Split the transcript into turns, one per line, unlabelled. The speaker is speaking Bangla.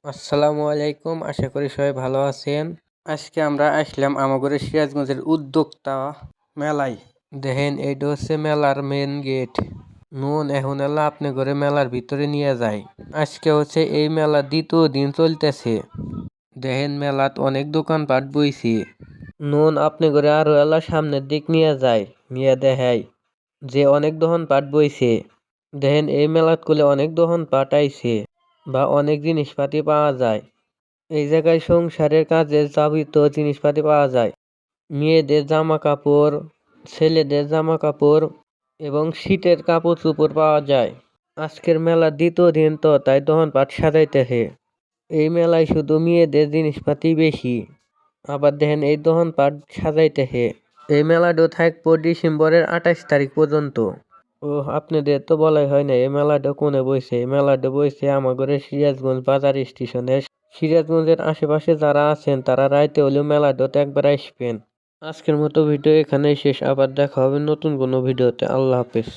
আসসালামু আলাইকুম, আশা করি সবাই ভালো আছেন। আজকে আমরা আসলাম আমাদের সিরাজগঞ্জের উদ্যোক্তা মেলায়। দেখেন এইটা হচ্ছে মেলার মেন গেট। নুন এখন এলা আপনি করে মেলার ভিতরে নিয়ে যায়। আজকে হচ্ছে এই মেলা দ্বিতীয় দিন চলতেছে। দেখেন মেলাত অনেক দোকানপাট বইছে। নুন আপনি করে আরো এলা সামনের দিক নিয়ে যায়, নিয়ে দেখায় যে অনেক দোকানপাট বইছে। দেখেন এই মেলাত করলে অনেক দোকানপাট আইছে বা অনেক জিনিসপাতি পাওয়া যায়। এই জায়গায় সংসারের কাজের যাবতীয় জিনিসপাতি পাওয়া যায়। মেয়েদের জামা কাপড়, ছেলেদের জামা কাপড় এবং শীতের কাপড় চোপড় পাওয়া যায়। আজকের মেলার দ্বিতীয় দিন তো তাই দোকানপাট সাজাইতেছে। এই মেলায় শুধু মেয়েদের জিনিসপাতি বেশি। আবার দেখেন এই দোকানপাট সাজাইতেছে। এই মেলাটা থাকবো ডিসেম্বরের 28 তারিখ পর্যন্ত। ও আপনাদের তো বলাই হয় না এই মেলাটা কোনে বইছে। এই মেলাটা বইছে আমাদের সিরাজগঞ্জ বাজার স্টেশনে। সিরাজগঞ্জের আশেপাশে যারা আছেন তারা রাইতে হলেও মেলাটাতে একবার আসবেন। আজকের মতো ভিডিও এখানেই শেষ। আবার দেখা হবে নতুন কোনো ভিডিওতে। আল্লাহ হাফেজ।